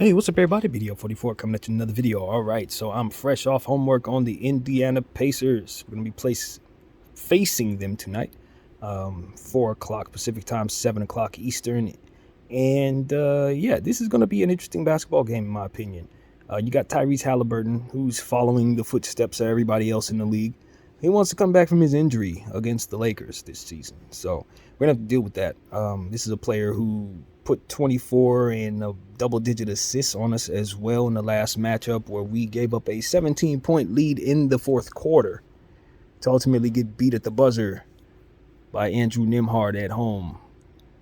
Hey, what's up, everybody? BDO44 coming at you another video. All right, so I'm fresh off homework on the Indiana Pacers. We're going to be facing them tonight, 4 o'clock Pacific time, 7 o'clock Eastern. And yeah, this is going to be an interesting basketball game, in my opinion. You got Tyrese Halliburton, who's following the footsteps of everybody else in the league. He wants to come back from his injury against the Lakers this season. So we're going to have to deal with that. This is a player who put 24 and a double-digit assists on us as well in the last matchup, where we gave up a 17-point lead in the fourth quarter to ultimately get beat at the buzzer by Andrew Nembhard at home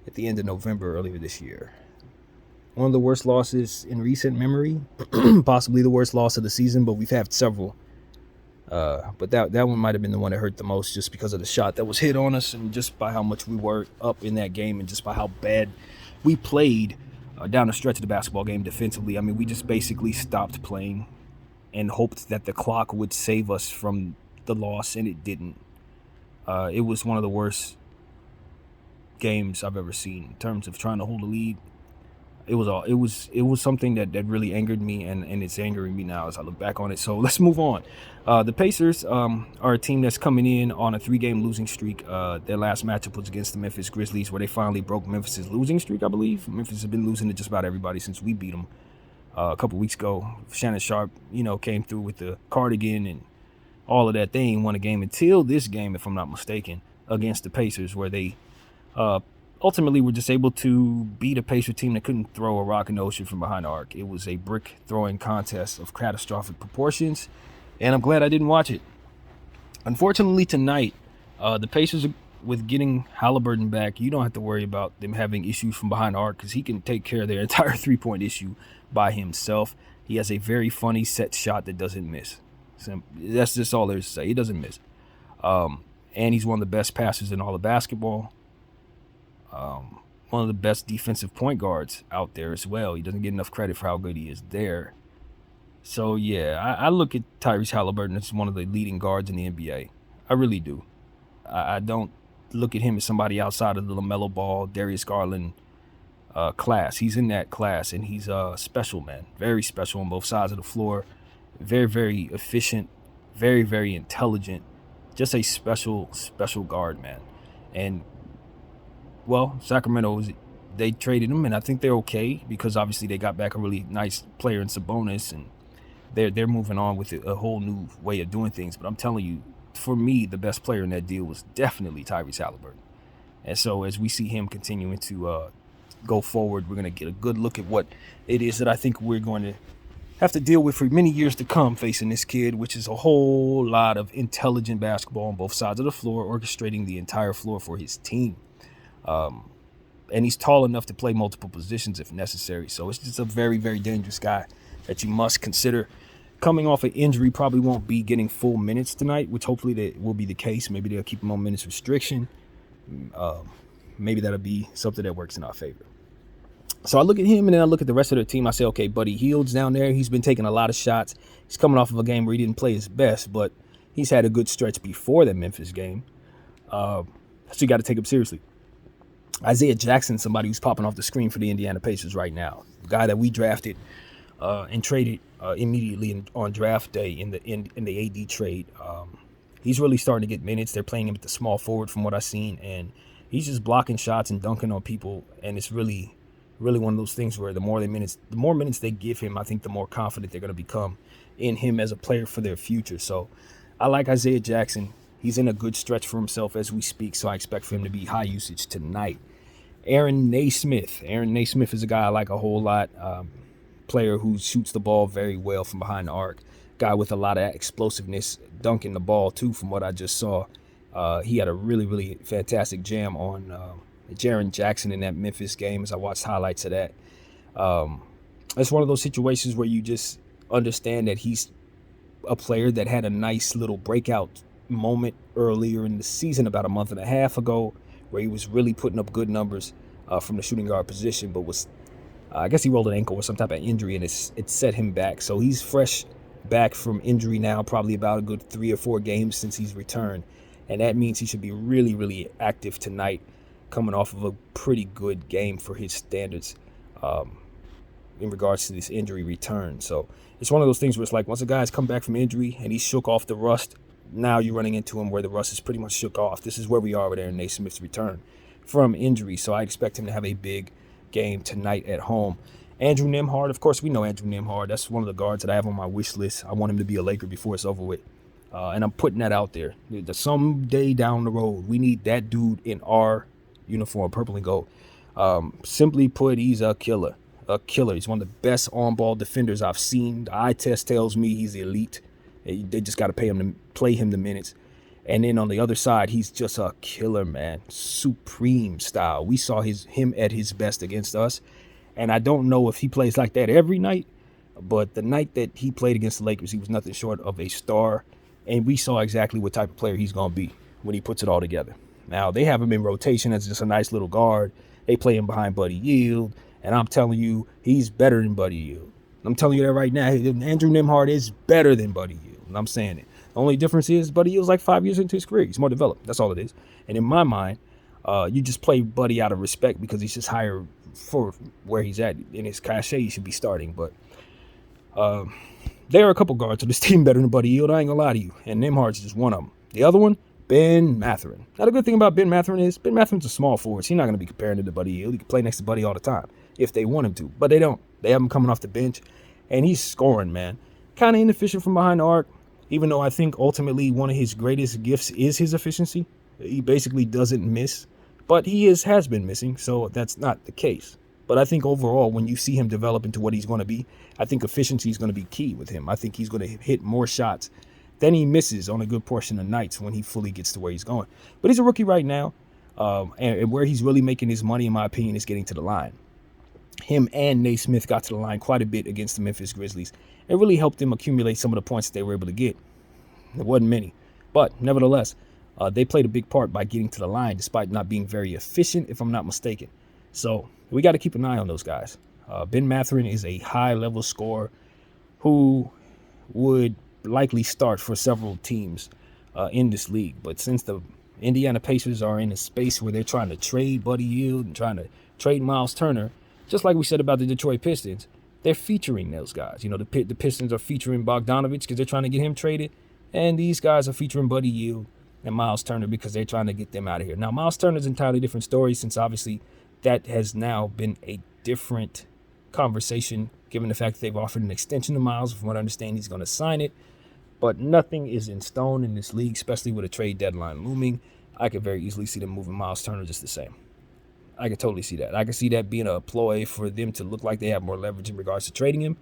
at the end of November earlier this year. One of the worst losses in recent memory, possibly the worst loss of the season, but we've had several. But that one might have been the one that hurt the most, just because of the shot that was hit on us and just by how much we were up in that game and just by how bad we played down the stretch of the basketball game defensively. I mean, we just basically stopped playing and hoped that the clock would save us from the loss, and it didn't. It was one of the worst games I've ever seen in terms of trying to hold a lead. It was something that really angered me, and it's angering me now as I look back on it. So let's move on. The Pacers are a team that's coming in on a 3-game losing streak. Their last matchup was against the Memphis Grizzlies, where they finally broke Memphis's losing streak, I believe. Memphis has been losing to just about everybody since we beat them a couple weeks ago. Shannon Sharp, came through with the cardigan and all of that. They ain't won a game until this game, if I'm not mistaken, against the Pacers, where they ultimately were just able to beat a Pacer team that couldn't throw a rock in the ocean from behind the arc. It was a brick throwing contest of catastrophic proportions, and I'm glad I didn't watch it. Unfortunately, tonight, the Pacers, with getting Halliburton back, you don't have to worry about them having issues from behind the arc, because he can take care of their entire three-point issue by himself. He has a very funny set shot that doesn't miss. That's just all there is to say. He doesn't miss. And he's one of the best passers in all of basketball. One of the best defensive point guards out there as well. He doesn't get enough credit for how good he is there. So yeah, I look at Tyrese Halliburton as one of the leading guards in the NBA. I really do. I don't look at him as somebody outside of the LaMelo Ball, Darius Garland class. He's in that class, and he's special, man. Very special on both sides of the floor. Very, very efficient. Very, very intelligent. Just a special guard, man. And well, Sacramento, they traded him, and I think they're okay, because obviously they got back a really nice player in Sabonis, and they're moving on with a whole new way of doing things. But I'm telling you, for me, the best player in that deal was definitely Tyrese Halliburton. And so as we see him continuing to go forward, we're going to get a good look at what it is that I think we're going to have to deal with for many years to come facing this kid, which is a whole lot of intelligent basketball on both sides of the floor, orchestrating the entire floor for his team. And he's tall enough to play multiple positions if necessary. So it's just a very, very dangerous guy that you must consider. Coming off an injury, probably won't be getting full minutes tonight, which hopefully that will be the case. Maybe they'll keep him on minutes restriction. Maybe that'll be something that works in our favor. So I look at him, and then I look at the rest of the team. I say, okay, Buddy Hield's down there. He's been taking a lot of shots. He's coming off of a game where he didn't play his best, but he's had a good stretch before the Memphis game. So you got to take him seriously. Isaiah Jackson, somebody who's popping off the screen for the Indiana Pacers right now. The guy that we drafted and traded immediately on draft day in the AD trade. He's really starting to get minutes. They're playing him at the small forward from what I've seen, and he's just blocking shots and dunking on people. And it's really, really one of those things where the more minutes they give him, I think the more confident they're going to become in him as a player for their future. So I like Isaiah Jackson. He's in a good stretch for himself as we speak, so I expect for him to be high usage tonight. Aaron Naismith. Aaron Naismith is a guy I like a whole lot. Player who shoots the ball very well from behind the arc. Guy with a lot of explosiveness, dunking the ball too, from what I just saw. He had a really, really fantastic jam on Jaren Jackson in that Memphis game as I watched highlights of that. It's one of those situations where you just understand that he's a player that had a nice little breakout moment earlier in the season, about a month and a half ago, where he was really putting up good numbers from the shooting guard position, but was, I guess he rolled an ankle or some type of injury, and it set him back. So he's fresh back from injury now, probably about a good 3 or 4 games since he's returned. And that means he should be really, really active tonight, coming off of a pretty good game for his standards. in regards to this injury return. So it's one of those things where it's like once a guy's come back from injury and he's shook off the rust, now you're running into him where the rust is pretty much shook off. This is where we are with Aaron Naismith's return from injury. So I expect him to have a big game tonight at home. Andrew Nembhard, of course, we know Andrew Nembhard. That's one of the guards that I have on my wish list. I want him to be a Laker before it's over with. And I'm putting that out there. Someday down the road, we need that dude in our uniform, purple and gold. Simply put, he's a killer. A killer. He's one of the best on-ball defenders I've seen. The eye test tells me he's elite. They just got to play him the minutes. And then on the other side, he's just a killer, man. Supreme style. We saw him at his best against us. And I don't know if he plays like that every night, but the night that he played against the Lakers, he was nothing short of a star. And we saw exactly what type of player he's going to be when he puts it all together. Now, they have him in rotation as just a nice little guard. They play him behind Buddy Hield. And I'm telling you, he's better than Buddy Hield. I'm telling you that right now. Andrew Nembhard is better than Buddy Hield. And I'm saying it. The only difference is Buddy Hield's like 5 years into his career. He's more developed. That's all it is. And in my mind, you just play Buddy out of respect because he's just higher for where he's at. In his cachet, he should be starting. But there are a couple guards on this team better than Buddy Hield. I ain't gonna lie to you. And Nembhard's just one of them. The other one, Ben Mathurin. Now, the good thing about Ben Mathurin is Ben Mathurin's a small forward. He's not going to be comparing to Buddy Hield. He can play next to Buddy all the time if they want him to. But they don't. They have him coming off the bench. And he's scoring, man. Kind of inefficient from behind the arc, even though I think ultimately one of his greatest gifts is his efficiency. He basically doesn't miss. But he has been missing, so that's not the case. But I think overall, when you see him develop into what he's going to be, I think efficiency is going to be key with him. I think he's going to hit more shots than he misses on a good portion of nights when he fully gets to where he's going. But he's a rookie right now, and where he's really making his money, in my opinion, is getting to the line. Him and Naismith got to the line quite a bit against the Memphis Grizzlies. It really helped them accumulate some of the points that they were able to get. There wasn't many, but nevertheless, they played a big part by getting to the line, despite not being very efficient, if I'm not mistaken. So we got to keep an eye on those guys. Ben Mathurin is a high-level scorer who would likely start for several teams in this league. But since the Indiana Pacers are in a space where they're trying to trade Buddy Hield and trying to trade Miles Turner, just like we said about the Detroit Pistons, they're featuring those guys. You know, the Pistons are featuring Bogdanovich because they're trying to get him traded. And these guys are featuring Buddy Hield and Miles Turner because they're trying to get them out of here. Now, Miles Turner's an entirely different story, since obviously that has now been a different conversation, given the fact that they've offered an extension to Miles. From what I understand, he's going to sign it. But nothing is in stone in this league, especially with a trade deadline looming. I could very easily see them moving Miles Turner just the same. I could totally see that. I could see that being a ploy for them to look like they have more leverage in regards to trading him.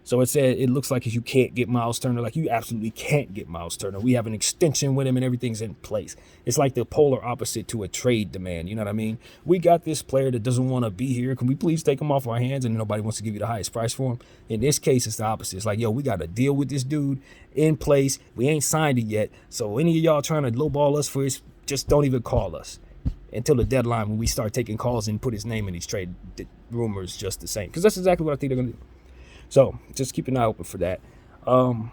So it looks like if you can't get Miles Turner, like you absolutely can't get Miles Turner. We have an extension with him and everything's in place. It's like the polar opposite to a trade demand. You know what I mean? We got this player that doesn't want to be here. Can we please take him off our hands? And nobody wants to give you the highest price for him. In this case, it's the opposite. It's like, yo, we got to deal with this dude in place. We ain't signed it yet. So any of y'all trying to lowball us for his, just don't even call us until the deadline when we start taking calls and put his name in these trade rumors just the same. Because that's exactly what I think they're going to do. So just keep an eye open for that. And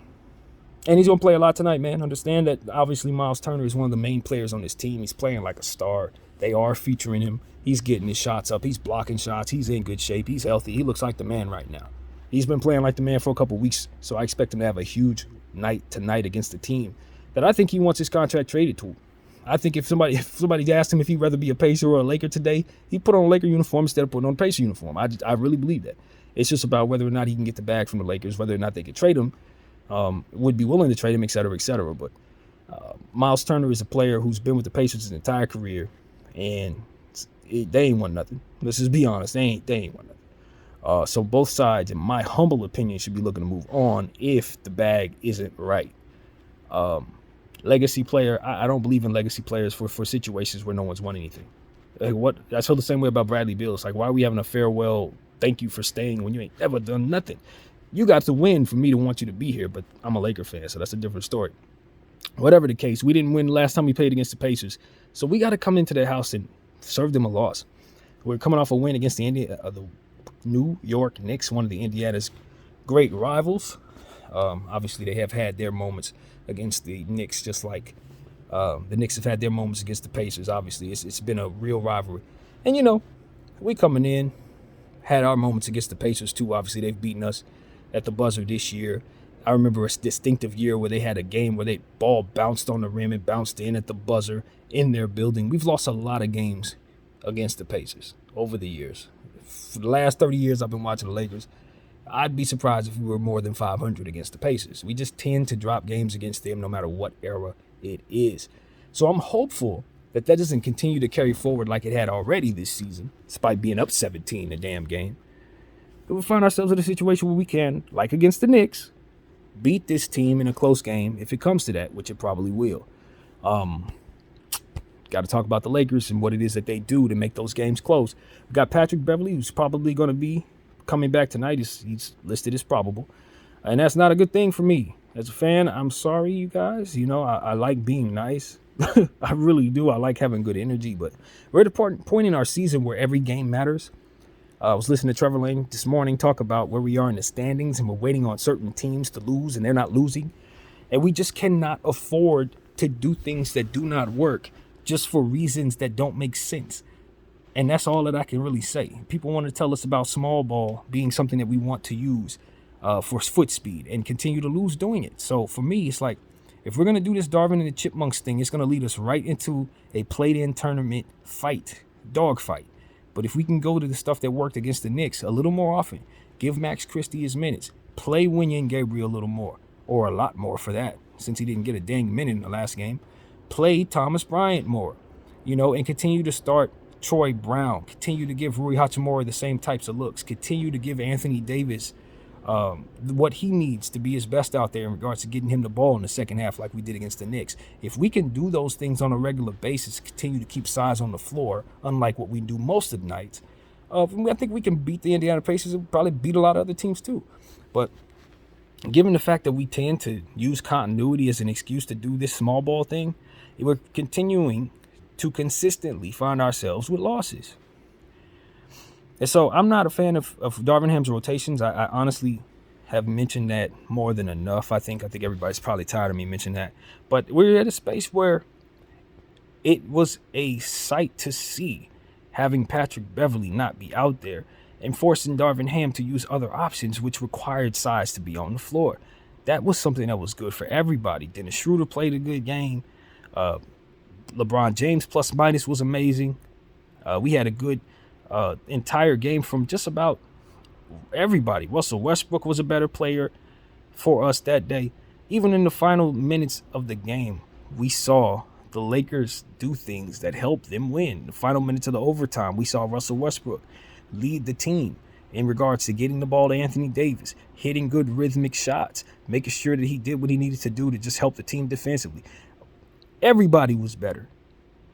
he's going to play a lot tonight, man. Understand that obviously Miles Turner is one of the main players on this team. He's playing like a star. They are featuring him. He's getting his shots up. He's blocking shots. He's in good shape. He's healthy. He looks like the man right now. He's been playing like the man for a couple weeks, so I expect him to have a huge night tonight against the team that I think he wants his contract traded to. I think if somebody asked him if he'd rather be a Pacer or a Laker today, he'd put on a Laker uniform instead of putting on a Pacer uniform. I really believe that. It's just about whether or not he can get the bag from the Lakers, whether or not they could trade him, would be willing to trade him, et cetera, et cetera. But Miles Turner is a player who's been with the Pacers his entire career, and they ain't won nothing. Let's just be honest. They ain't won nothing. So both sides, in my humble opinion, should be looking to move on if the bag isn't right. Legacy player, I don't believe in legacy players for situations where no one's won anything. Like I feel the same way about Bradley Beal. It's like, why are we having a farewell thank you for staying when you ain't ever done nothing? You got to win for me to want you to be here, but I'm a Laker fan, so that's a different story. Whatever the case, we didn't win the last time we played against the Pacers, so we got to come into their house and serve them a loss. We're coming off a win against the New York Knicks, one of the Indiana's great rivals. Obviously, they have had their moments against the Knicks, just like the Knicks have had their moments against the Pacers. Obviously, it's been a real rivalry. And, you know, we coming in, had our moments against the Pacers too. Obviously, they've beaten us at the buzzer this year. I remember a distinctive year where they had a game where they ball bounced on the rim and bounced in at the buzzer in their building. We've lost a lot of games against the Pacers over the years. For the last 30 years I've been watching the Lakers, I'd be surprised if we were more than 500 against the Pacers. We just tend to drop games against them no matter what era it is. So I'm hopeful that doesn't continue to carry forward like it had already this season, despite being up 17 a damn game. That we'll find ourselves in a situation where we can, like against the Knicks, beat this team in a close game if it comes to that, which it probably will. Got to talk about the Lakers and what it is that they do to make those games close. We've got Patrick Beverley, who's probably going to be coming back tonight. He's listed as probable. And that's not a good thing for me. As a fan, I'm sorry, you guys. You know, I like being nice. I really do. I like having good energy. But we're at a point in our season where every game matters. I was listening to Trevor Lane this morning talk about where we are in the standings, and we're waiting on certain teams to lose, and they're not losing. And we just cannot afford to do things that do not work just for reasons that don't make sense. And that's all that I can really say. People want to tell us about small ball being something that we want to use for foot speed and continue to lose doing it. So for me, it's like, if we're going to do this Darvin and the Chipmunks thing, it's going to lead us right into a played-in tournament fight, dog fight. But if we can go to the stuff that worked against the Knicks a little more often, give Max Christie his minutes, play Wenyen Gabriel a little more, or a lot more for that, since he didn't get a dang minute in the last game, play Thomas Bryant more, and continue to start Troy Brown, continue to give Rui Hachimura the same types of looks, continue to give Anthony Davis what he needs to be his best out there in regards to getting him the ball in the second half like we did against the Knicks. If we can do those things on a regular basis, continue to keep size on the floor, unlike what we do most of the nights, I think we can beat the Indiana Pacers and probably beat a lot of other teams too. But given the fact that we tend to use continuity as an excuse to do this small ball thing, we're continuing to consistently find ourselves with losses. And so I'm not a fan of Darvin Ham's rotations. I honestly have mentioned that more than enough. I think everybody's probably tired of me mentioning that. But we're at a space where it was a sight to see having Patrick Beverley not be out there and forcing Darvin Ham to use other options, which required size to be on the floor. That was something that was good for everybody. Dennis Schroeder played a good game. LeBron James plus minus was amazing. We had a good entire game from just about everybody. Russell Westbrook was a better player for us that day. Even in the final minutes of the game, we saw the Lakers do things that helped them win. The final minutes of the overtime, we saw Russell Westbrook lead the team in regards to getting the ball to Anthony Davis, hitting good rhythmic shots, making sure that he did what he needed to do to just help the team defensively. Everybody was better.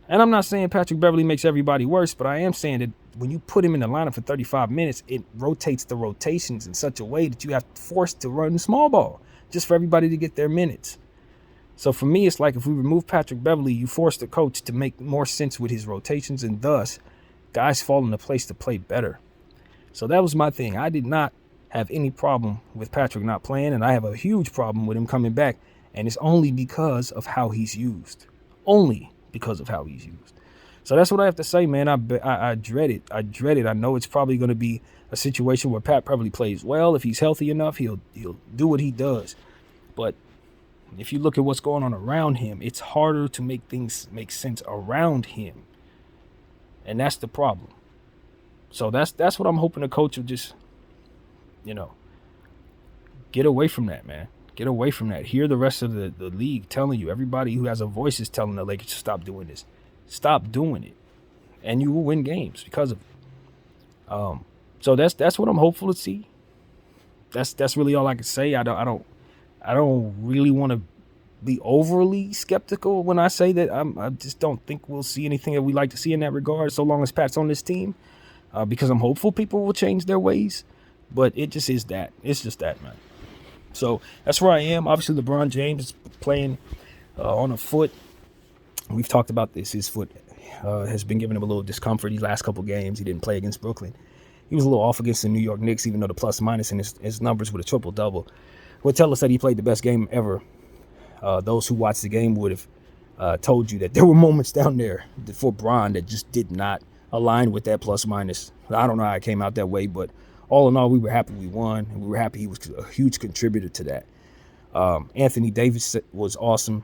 And I'm not saying Patrick Beverley makes everybody worse, but I am saying that when you put him in the lineup for 35 minutes, it rotates the rotations in such a way that you have to force to run small ball just for everybody to get their minutes. So for me, it's like if we remove Patrick Beverley, you force the coach to make more sense with his rotations, and thus guys fall into place to play better. So that was my thing. I did not have any problem with Patrick not playing, and I have a huge problem with him coming back, and it's only because of how he's used. Only because of how he's used. So that's what I have to say, man. I dread it. I dread it. I know it's probably going to be a situation where Pat probably plays well. If he's healthy enough, he'll do what he does. But if you look at what's going on around him, it's harder to make things make sense around him. And that's the problem. So that's what I'm hoping the coach will just, get away from that, man. Get away from that. Hear the rest of the league telling you, everybody who has a voice is telling the Lakers to stop doing this. Stop doing it. And you will win games because of it. So that's what I'm hopeful to see. That's really all I can say. I don't really want to be overly skeptical when I say that. I just don't think we'll see anything that we like to see in that regard so long as Pat's on this team. Because I'm hopeful people will change their ways. But it just is that. It's just that, man. So that's where I am. Obviously, LeBron James is playing on a foot. We've talked about this. His foot has been giving him a little discomfort these last couple games. He didn't play against Brooklyn. He was a little off against the New York Knicks, even though the plus minus in his numbers with a triple-double would tell us that he played the best game ever. Those who watched the game would have told you that there were moments down there for Bron that just did not aligned with that plus minus. I don't know how it came out that way, but all in all, we were happy we won, and we were happy he was a huge contributor to that. Anthony Davis was awesome.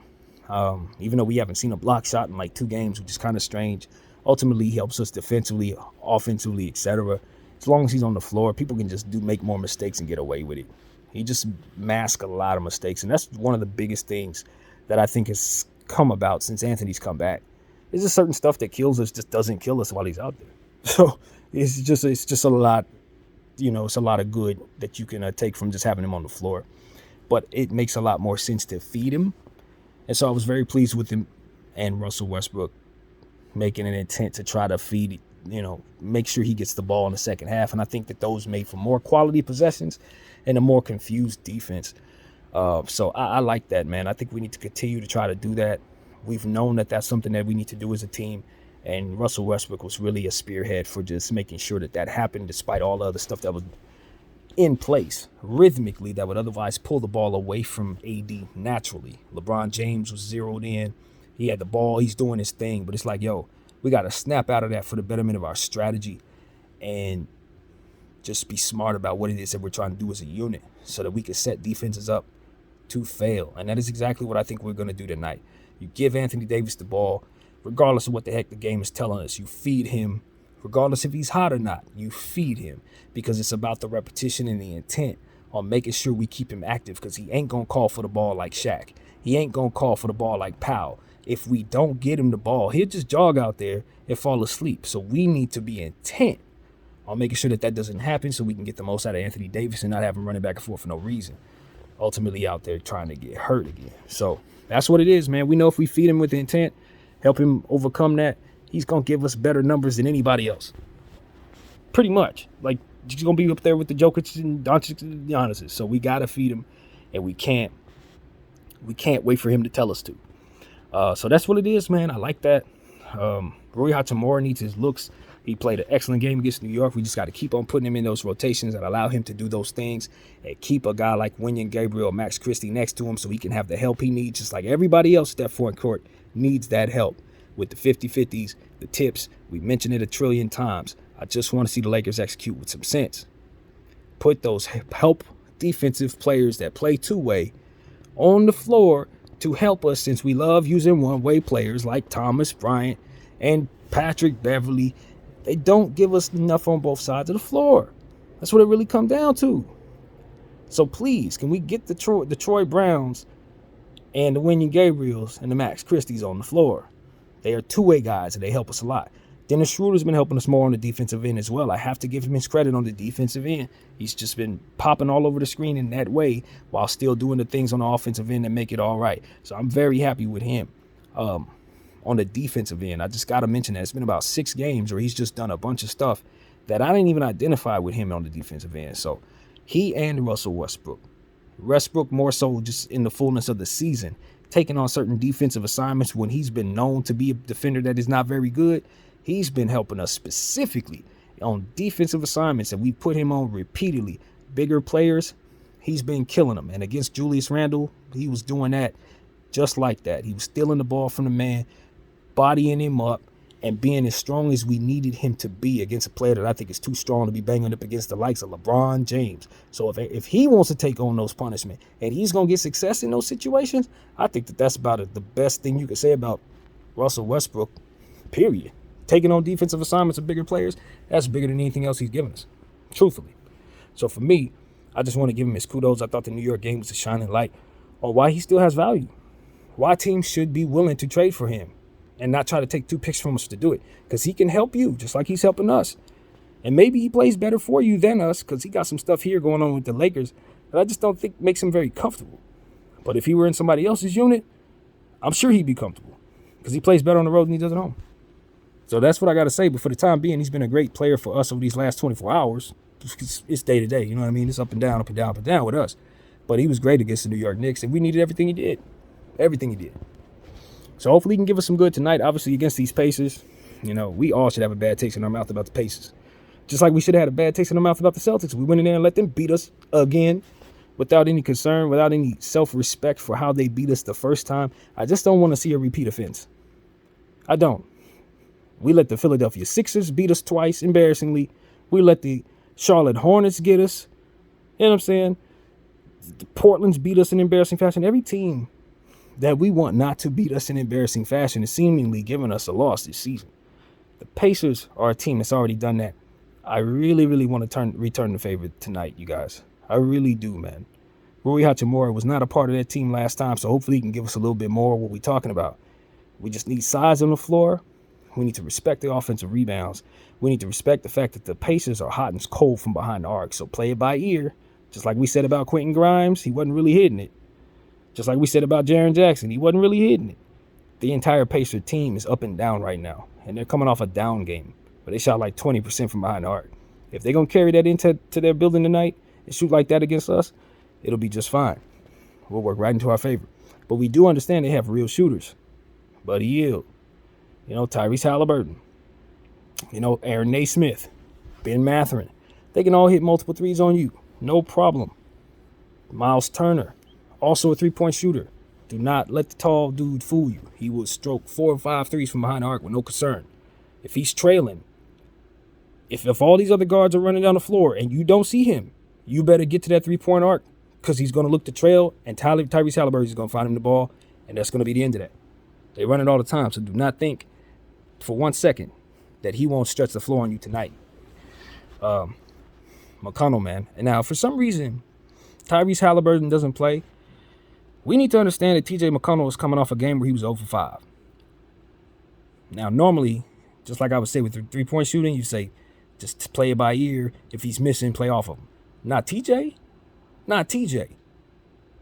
Even though we haven't seen a block shot in like 2 games, which is kind of strange. Ultimately, he helps us defensively, offensively, etc. As long as he's on the floor, people can just make more mistakes and get away with it. He just masks a lot of mistakes, and that's one of the biggest things that I think has come about since Anthony's come back. There's just certain stuff that kills us just doesn't kill us while he's out there. So it's just a lot, it's a lot of good that you can take from just having him on the floor. But it makes a lot more sense to feed him. And so I was very pleased with him and Russell Westbrook making an intent to try to feed, make sure he gets the ball in the second half. And I think that those made for more quality possessions and a more confused defense. So I like that, man. I think we need to continue to try to do that. We've known that that's something that we need to do as a team. And Russell Westbrook was really a spearhead for just making sure that that happened, despite all the other stuff that was in place rhythmically that would otherwise pull the ball away from AD naturally. LeBron James was zeroed in. He had the ball. He's doing his thing. But it's like, we got to snap out of that for the betterment of our strategy and just be smart about what it is that we're trying to do as a unit so that we can set defenses up to fail. And that is exactly what I think we're going to do tonight. You give Anthony Davis the ball, regardless of what the heck the game is telling us. You feed him, regardless if he's hot or not. You feed him because it's about the repetition and the intent on making sure we keep him active, because he ain't going to call for the ball like Shaq. He ain't going to call for the ball like Powell. If we don't get him the ball, he'll just jog out there and fall asleep. So we need to be intent on making sure that that doesn't happen so we can get the most out of Anthony Davis and not have him running back and forth for no reason. Ultimately out there trying to get hurt again. So that's what it is, man. We know if we feed him with intent, help him overcome that, he's going to give us better numbers than anybody else. Pretty much. Like, he's going to be up there with the Jokic and Doncic and Giannis. So we got to feed him, and we can't wait for him to tell us to. So that's what it is, man. I like that. Rui Hachimura needs his looks. He played an excellent game against New York. We just got to keep on putting him in those rotations that allow him to do those things and keep a guy like Wenyen Gabriel, Max Christie next to him so he can have the help he needs, just like everybody else at that front court needs that help with the 50-50s, the tips. We mentioned it a trillion times. I just want to see the Lakers execute with some sense. Put those help defensive players that play two-way on the floor to help us, since we love using one-way players like Thomas Bryant and Patrick Beverley. They don't give us enough on both sides of the floor. That's what it really comes down to. So please, can we get the Troy Browns and the Wenyen Gabriels and the Max Christies on the floor? They are two-way guys, and they help us a lot. Dennis Schroeder's been helping us more on the defensive end as well. I have to give him his credit on the defensive end. He's just been popping all over the screen in that way while still doing the things on the offensive end that make it all right. So I'm very happy with him. On the defensive end, I just got to mention that it's been about 6 games where he's just done a bunch of stuff that I didn't even identify with him on the defensive end. So he and Russell Westbrook more so just in the fullness of the season, taking on certain defensive assignments when he's been known to be a defender that is not very good. He's been helping us specifically on defensive assignments that we put him on repeatedly. Bigger players, he's been killing them. And against Julius Randle, he was doing that just like that. He was stealing the ball from the man, bodying him up, and being as strong as we needed him to be against a player that I think is too strong to be banging up against the likes of LeBron James. So if he wants to take on those punishments and he's going to get success in those situations, I think that that's about the best thing you could say about Russell Westbrook, period. Taking on defensive assignments of bigger players, that's bigger than anything else he's given us, truthfully. So for me, I just want to give him his kudos. I thought the New York game was a shining light on why he still has value, why teams should be willing to trade for him and not try to take 2 picks from us to do it, because he can help you just like he's helping us. And maybe he plays better for you than us because he got some stuff here going on with the Lakers that I just don't think makes him very comfortable. But if he were in somebody else's unit, I'm sure he'd be comfortable because he plays better on the road than he does at home. So that's what I got to say. But for the time being, he's been a great player for us over these last 24 hours. It's day to day. You know what I mean? It's up and down, up and down, up and down with us. But he was great against the New York Knicks, and we needed everything he did. Everything he did. So hopefully he can give us some good tonight. Obviously, against these Pacers, we all should have a bad taste in our mouth about the Pacers. Just like we should have had a bad taste in our mouth about the Celtics. We went in there and let them beat us again without any concern, without any self-respect for how they beat us the first time. I just don't want to see a repeat offense. I don't. We let the Philadelphia Sixers beat us twice, embarrassingly. We let the Charlotte Hornets get us. You know what I'm saying? The Portland's beat us in embarrassing fashion. Every team that we want not to beat us in embarrassing fashion is seemingly giving us a loss this season. The Pacers are a team that's already done that. I really, really want to return the favor tonight, you guys. I really do, man. Rui Hachimura was not a part of that team last time, so hopefully he can give us a little bit more of what we're talking about. We just need size on the floor. We need to respect the offensive rebounds. We need to respect the fact that the Pacers are hot and cold from behind the arc, so play it by ear. Just like we said about Quentin Grimes, he wasn't really hitting it. Just like we said about Jaren Jackson, he wasn't really hitting it. The entire Pacer team is up and down right now, and they're coming off a down game, but they shot like 20% from behind the arc. If they're going to carry that into their building tonight and shoot like that against us, it'll be just fine. We'll work right into our favor. But we do understand they have real shooters. Buddy Hield, Tyrese Halliburton, Aaron Naismith, Ben Mathurin. They can all hit multiple threes on you. No problem. Miles Turner, also a three-point shooter. Do not let the tall dude fool you. He will stroke 4 or 5 threes from behind the arc with no concern. If he's trailing, if all these other guards are running down the floor and you don't see him, you better get to that three-point arc because he's going to look to trail, and Tyrese Halliburton is going to find him the ball, and that's going to be the end of that. They run it all the time, so do not think for 1 second that he won't stretch the floor on you tonight. McConnell, man. And now, for some reason, Tyrese Halliburton doesn't play. We need to understand that TJ McConnell is coming off a game where he was 0 for 5. Now, normally, just like I would say with the three-point shooting, you say, just play it by ear. If he's missing, play off of him. Not TJ. Not TJ.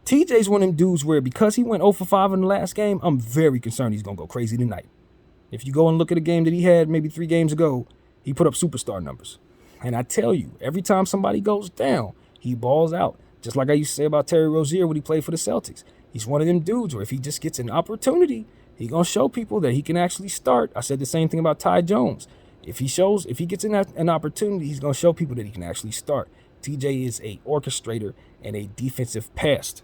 TJ's one of them dudes where because he went 0 for 5 in the last game, I'm very concerned he's going to go crazy tonight. If you go and look at a game that he had maybe 3 games ago, he put up superstar numbers. And I tell you, every time somebody goes down, he balls out. Just like I used to say about Terry Rozier when he played for the Celtics. He's one of them dudes where if he just gets an opportunity, he's going to show people that he can actually start. I said the same thing about Ty Jones. If he gets an opportunity, he's going to show people that he can actually start. TJ is a orchestrator and a defensive pest.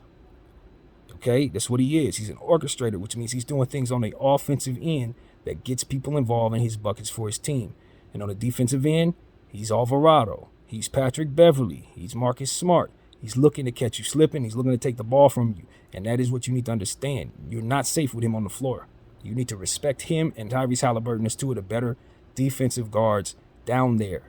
Okay, that's what he is. He's an orchestrator, which means he's doing things on the offensive end that gets people involved in his buckets for his team. And on the defensive end, he's Alvarado. He's Patrick Beverly. He's Marcus Smart. He's looking to catch you slipping. He's looking to take the ball from you. And that is what you need to understand. You're not safe with him on the floor. You need to respect him and Tyrese Halliburton as two of the better defensive guards down there.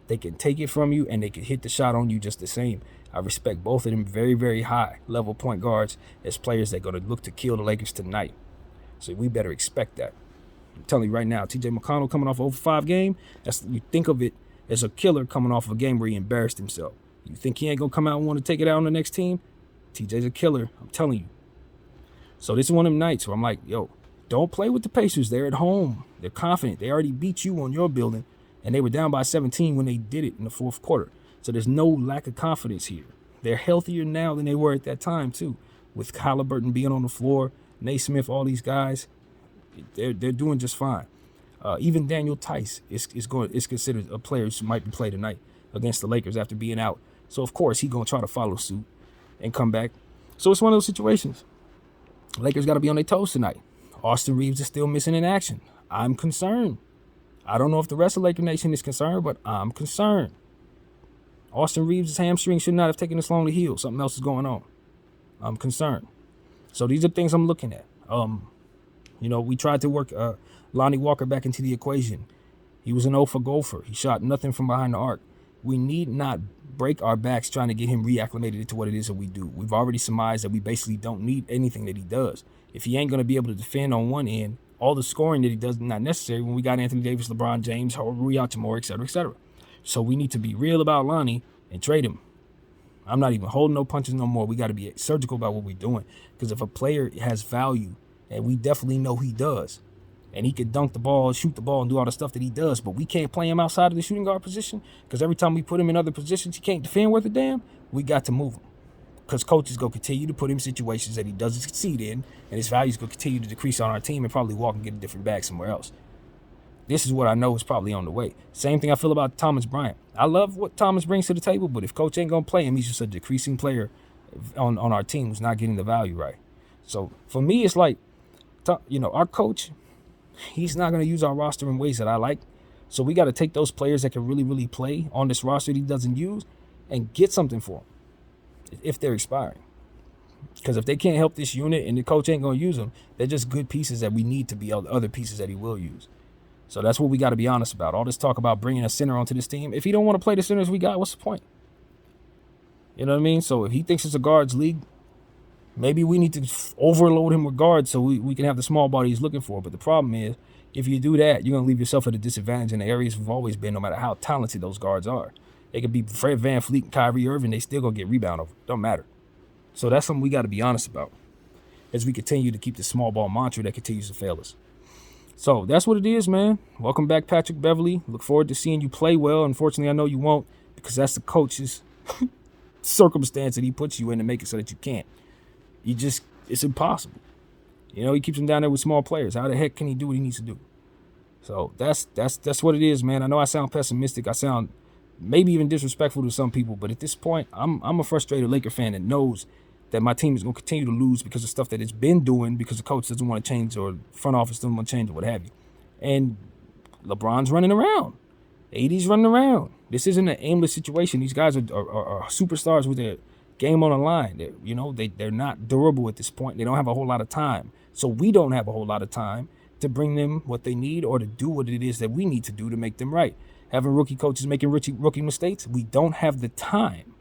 They can take it from you and they can hit the shot on you just the same. I respect both of them very, very high level point guards as players that are going to look to kill the Lakers tonight. So we better expect that. I'm telling you right now, TJ McConnell coming off an 0 for 5 game, you think of it as a killer coming off of a game where he embarrassed himself. You think he ain't going to come out and want to take it out on the next team? TJ's a killer, I'm telling you. So this is one of them nights where I'm like, yo, don't play with the Pacers. They're at home. They're confident. They already beat you on your building, and they were down by 17 when they did it in the fourth quarter. So there's no lack of confidence here. They're healthier now than they were at that time, too. With Halliburton being on the floor, Naismith, all these guys, they're doing just fine. Even Daniel Tice is considered a player who might be played tonight against the Lakers after being out. So, of course, he's going to try to follow suit and come back. So it's one of those situations. Lakers got to be on their toes tonight. Austin Reeves is still missing in action. I'm concerned. I don't know if the rest of Laker Nation is concerned, but I'm concerned. Austin Reeves' hamstring should not have taken this long to heal. Something else is going on. I'm concerned. So these are things I'm looking at. We tried to work Lonnie Walker back into the equation. He was an 0 for gopher. He shot nothing from behind the arc. We need not break our backs trying to get him reacclimated into what it is that we do. We've already surmised that we basically don't need anything that he does. If he ain't going to be able to defend on one end, all the scoring that he does is not necessary when we got Anthony Davis, LeBron James, Rui Hachimura, et cetera, et cetera. So we need to be real about Lonnie and trade him. I'm not even holding no punches no more. We got to be surgical about what we're doing. Because if a player has value, and we definitely know he does, and he can dunk the ball, shoot the ball, and do all the stuff that he does, but we can't play him outside of the shooting guard position because every time we put him in other positions, he can't defend worth a damn, we got to move him. Because coaches going to continue to put him in situations that he doesn't succeed in, and his value is going to continue to decrease on our team and probably walk and get a different bag somewhere else. This is what I know is probably on the way. Same thing I feel about Thomas Bryant. I love what Thomas brings to the table, but if coach ain't going to play him, he's just a decreasing player on our team who's not getting the value right. So for me, it's like, our coach, He's not going to use our roster in ways that I like. So we got to take those players that can really, really play on this roster that he doesn't use and get something for them if they're expiring. Because if they can't help this unit and the coach ain't going to use them, they're just good pieces that we need to be other pieces that he will use. So that's what we got to be honest about. All this talk about bringing a center onto this team, if he don't want to play the centers we got, what's the point? You know what I mean? So if he thinks it's a guards league, maybe we need to overload him with guards so we can have the small body he's looking for. But the problem is, if you do that, you're going to leave yourself at a disadvantage in the areas we've always been, no matter how talented those guards are. They could be Fred VanVleet and Kyrie Irving. They still going to get rebound over. Don't matter. So that's something we got to be honest about as we continue to keep the small ball mantra that continues to fail us. So that's what it is, man. Welcome back, Patrick Beverley. Look forward to seeing you play well. Unfortunately, I know you won't because that's the coach's circumstance that he puts you in to make it so that you can't. It's impossible. You know, he keeps him down there with small players. How the heck can he do what he needs to do? So that's what it is, man. I know I sound pessimistic. I sound maybe even disrespectful to some people, but at this point, I'm a frustrated Laker fan that knows that my team is going to continue to lose because of stuff that it's been doing because the coach doesn't want to change or front office doesn't want to change or what have you. And LeBron's running around. AD's running around. This isn't an aimless situation. These guys are superstars with their game on the line. They're not durable at this point. They don't have a whole lot of time. So we don't have a whole lot of time to bring them what they need or to do what it is that we need to do to make them right. Having rookie coaches making rookie mistakes, we don't have the time.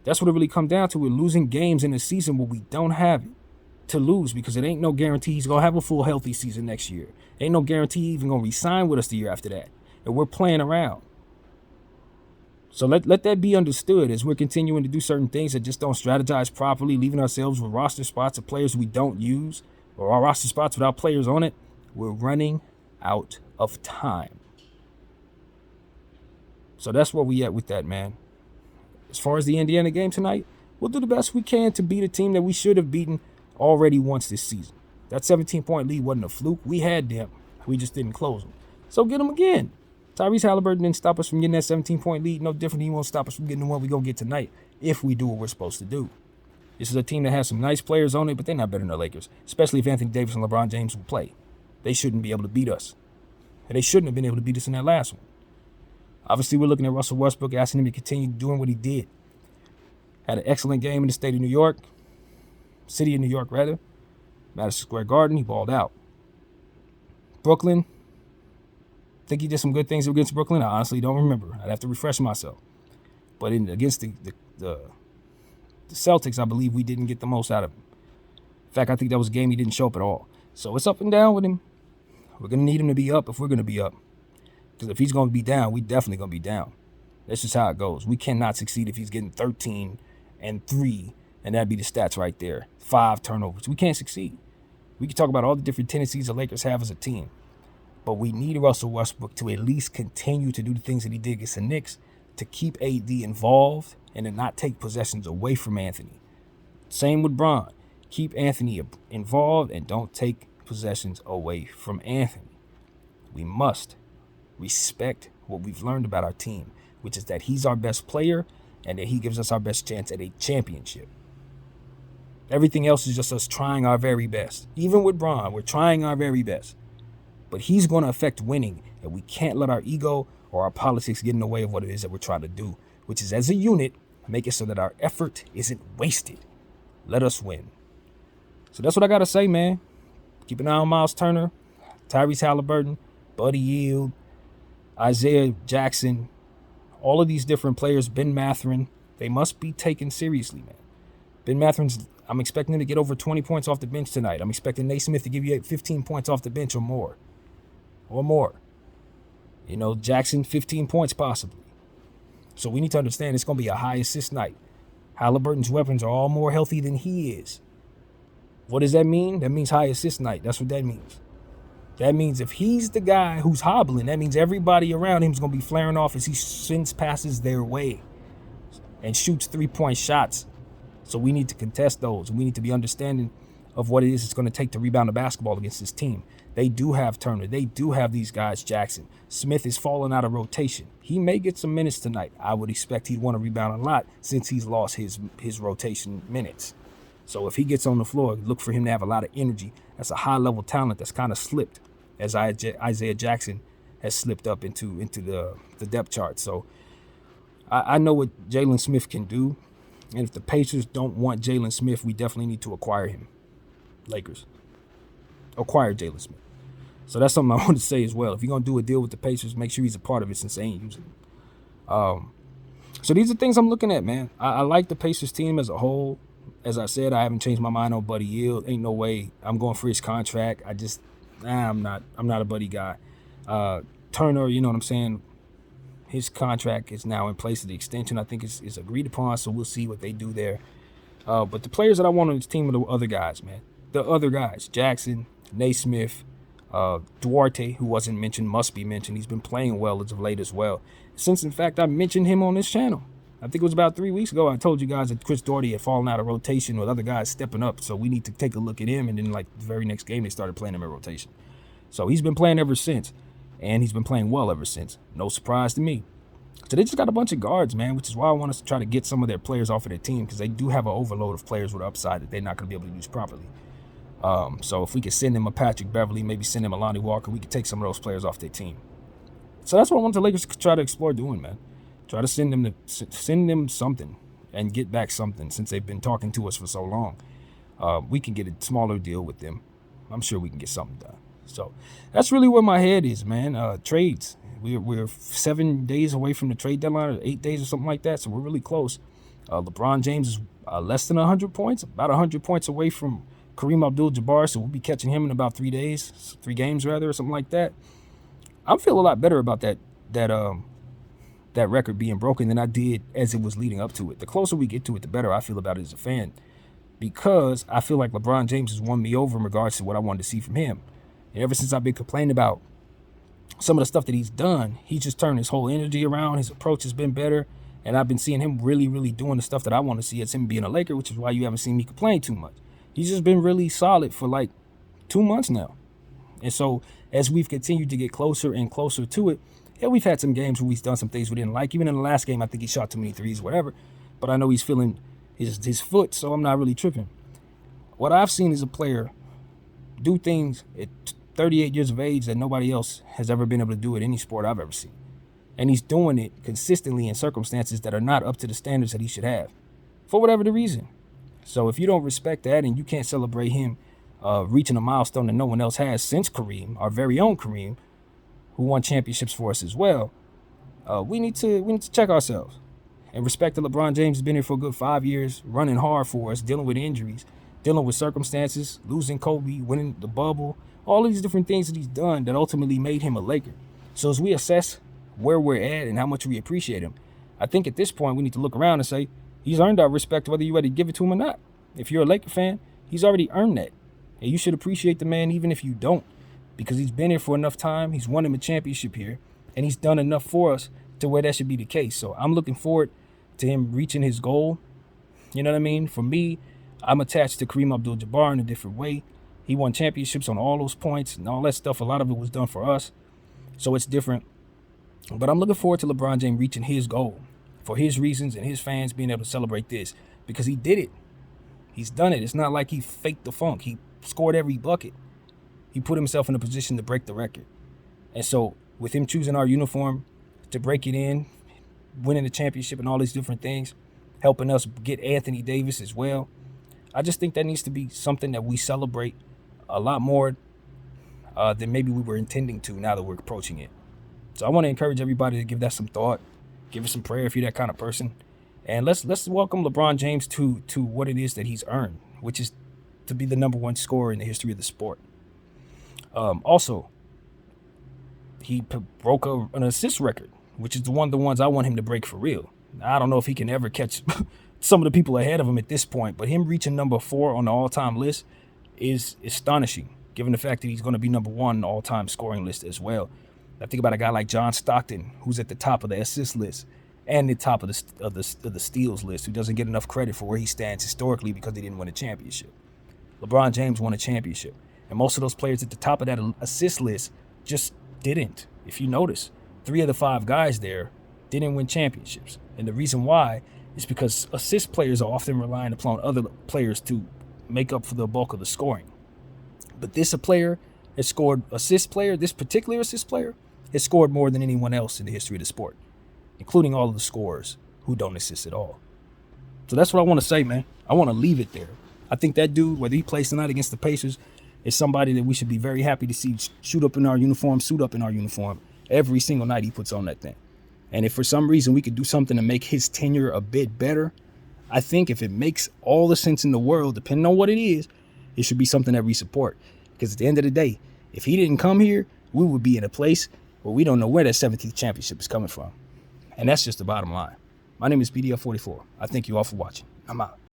That's what it really comes down to. We're losing games in a season where we don't have it to lose because it ain't no guarantee he's going to have a full healthy season next year. Ain't no guarantee he's even going to re-sign with us the year after that. And we're playing around. So let that be understood as we're continuing to do certain things that just don't strategize properly, leaving ourselves with roster spots of players we don't use or our roster spots without players on it. We're running out of time. So that's where we at with that, man. As far as the Indiana game tonight, we'll do the best we can to beat a team that we should have beaten already once this season. That 17-point lead wasn't a fluke. We had them. We just didn't close them. So get them again. Tyrese Halliburton didn't stop us from getting that 17-point lead. No different. He won't stop us from getting the one we're going to get tonight if we do what we're supposed to do. This is a team that has some nice players on it, but they're not better than the Lakers, especially if Anthony Davis and LeBron James will play. They shouldn't be able to beat us. And they shouldn't have been able to beat us in that last one. Obviously, we're looking at Russell Westbrook, asking him to continue doing what he did. Had an excellent game in the state of New York. City of New York, rather. Madison Square Garden, he balled out. Brooklyn. Think he did some good things against Brooklyn. I honestly don't remember. I'd have to refresh myself. But against the Celtics, I believe we didn't get the most out of him. In fact, I think that was a game he didn't show up at all. So it's up and down with him. We're going to need him to be up if we're going to be up. Because if he's going to be down, we definitely going to be down. That's just how it goes. We cannot succeed if he's getting 13 and 3, and that'd be the stats right there. 5 turnovers. We can't succeed. We can talk about all the different tendencies the Lakers have as a team, but we need Russell Westbrook to at least continue to do the things that he did against the Knicks, to keep AD involved and to not take possessions away from Anthony. Same with Bron. Keep Anthony involved and don't take possessions away from Anthony. We must respect what we've learned about our team, which is that he's our best player and that he gives us our best chance at a championship. Everything else is just us trying our very best. Even with Bron, we're trying our very best. But he's going to affect winning, and we can't let our ego or our politics get in the way of what it is that we're trying to do, which is, as a unit, make it so that our effort isn't wasted. Let us win. So that's what I got to say, man. Keep an eye on Miles Turner, Tyrese Halliburton, Buddy Hield, Isaiah Jackson, all of these different players, Ben Mathurin. They must be taken seriously, man. Ben Mathurin's, I'm expecting him to get over 20 points off the bench tonight. I'm expecting Naismith to give you 15 points off the bench or more. You know, Jackson, 15 points possibly. So we need to understand it's going to be a high assist night. Halliburton's weapons are all more healthy than he is. What does that mean? That means high assist night. That's what that means. That means if he's the guy who's hobbling, that means everybody around him is going to be flaring off as he sends passes their way and shoots 3-point shots. So we need to contest those. We need to be understanding of what it is it's going to take to rebound the basketball against this team. They do have Turner. They do have these guys, Jackson. Smith is falling out of rotation. He may get some minutes tonight. I would expect he'd want to rebound a lot since he's lost his rotation minutes. So if he gets on the floor, look for him to have a lot of energy. That's a high-level talent that's kind of slipped as Isaiah Jackson has slipped up into the depth chart. So I know what Jalen Smith can do. And if the Pacers don't want Jalen Smith, we definitely need to acquire him. Lakers. Acquire Jalen Smith. So that's something I want to say as well. If you're going to do a deal with the Pacers, make sure he's a part of it since they ain't using him. So these are things I'm looking at, man. I like the Pacers team as a whole. As I said, I haven't changed my mind on Buddy Hield. Ain't no way I'm going for his contract. I'm not a Buddy guy. Turner, you know what I'm saying? His contract is now in place. The extension, I think, is agreed upon, so we'll see what they do there. But the players that I want on this team are the other guys, man. The other guys. Jackson, Naismith, Duarte, who wasn't mentioned, must be mentioned. He's been playing well as of late as well. Since, in fact, I mentioned him on this channel. I think it was about 3 weeks ago. I told you guys that Chris Duarte had fallen out of rotation with other guys stepping up, so we need to take a look at him. And then, like, the very next game, they started playing him in rotation. So he's been playing ever since. And he's been playing well ever since. No surprise to me. So they just got a bunch of guards, man, which is why I want us to try to get some of their players off of their team, because they do have an overload of players with upside that they're not going to be able to use properly. So if we could send him a Patrick Beverly, maybe send him a Lonnie Walker, we could take some of those players off their team. So that's what I want the Lakers to try to explore doing, man. Try to send them something and get back something, since they've been talking to us for so long. We can get a smaller deal with them. I'm sure we can get something done. So that's really where my head is, man. Trades. We're 7 days away from the trade deadline, or 8 days or something like that. So we're really close. LeBron James is less than 100 points, about 100 points away from Kareem Abdul-Jabbar. So we'll be catching him in about 3 days, 3 games rather, or something like that. I feel a lot better about that record being broken than I did as it was leading up to it. The closer we get to it, the better I feel about it as a fan, because I feel like LeBron James has won me over in regards to what I wanted to see from him. And ever since I've been complaining about some of the stuff that he's done, he's just turned his whole energy around. His approach has been better. And I've been seeing him really, really doing the stuff that I want to see as him being a Laker, which is why you haven't seen me complain too much. He's just been really solid for like 2 months now. And so as we've continued to get closer and closer to it, yeah, we've had some games where we've done some things we didn't like. Even in the last game, I think he shot too many threes, whatever. But I know he's feeling his foot, so I'm not really tripping. What I've seen is a player do things at 38 years of age that nobody else has ever been able to do at any sport I've ever seen. And he's doing it consistently in circumstances that are not up to the standards that he should have, for whatever the reason. So if you don't respect that and you can't celebrate him reaching a milestone that no one else has since Kareem, our very own Kareem, who won championships for us as well, we need to check ourselves and respect that LeBron James has been here for a good 5 years, running hard for us, dealing with injuries, dealing with circumstances, losing Kobe, winning the bubble, all these different things that he's done that ultimately made him a Laker. So as we assess where we're at and how much we appreciate him, I think at this point we need to look around and say he's earned our respect whether you're ready to give it to him or not. If you're a Laker fan, he's already earned that. And you should appreciate the man even if you don't, because he's been here for enough time, he's won him a championship here, and he's done enough for us to where that should be the case. So I'm looking forward to him reaching his goal. You know what I mean? For me, I'm attached to Kareem Abdul-Jabbar in a different way. He won championships on all those points and all that stuff. A lot of it was done for us, so it's different. But I'm looking forward to LeBron James reaching his goal for his reasons and his fans being able to celebrate this, because he did it. He's done it. It's not like he faked the funk. He scored every bucket. He put himself in a position to break the record. And so with him choosing our uniform to break it in, winning the championship and all these different things, helping us get Anthony Davis as well, I just think that needs to be something that we celebrate a lot more than maybe we were intending to now that we're approaching it. So I want to encourage everybody to give that some thought, give it some prayer if you're that kind of person. And let's welcome LeBron James to what it is that he's earned, which is to be the #1 scorer in the history of the sport. Also, he broke an assist record, which is one of the ones I want him to break for real. I don't know if he can ever catch some of the people ahead of him at this point, but him reaching #4 on the all-time list is astonishing, given the fact that he's going to be #1 on the all-time scoring list as well. I think about a guy like John Stockton, who's at the top of the assist list and the top of the steals list, who doesn't get enough credit for where he stands historically because he didn't win a championship. LeBron James won a championship, and most of those players at the top of that assist list just didn't. If you notice, 3 of the 5 guys there didn't win championships, and the reason why is because assist players are often relying upon other players to make up for the bulk of the scoring. But this a player has scored assist player, this particular assist player, has scored more than anyone else in the history of the sport, including all of the scorers who don't assist at all. So that's what I want to say, man. I want to leave it there. I think that dude, whether he plays tonight against the Pacers, is somebody that we should be very happy to see suit up in our uniform every single night he puts on that thing. And if for some reason we could do something to make his tenure a bit better, I think if it makes all the sense in the world, depending on what it is, it should be something that we support. Because at the end of the day, if he didn't come here, we would be in a place where we don't know where that 17th championship is coming from. And that's just the bottom line. My name is BDF44. I thank you all for watching. I'm out.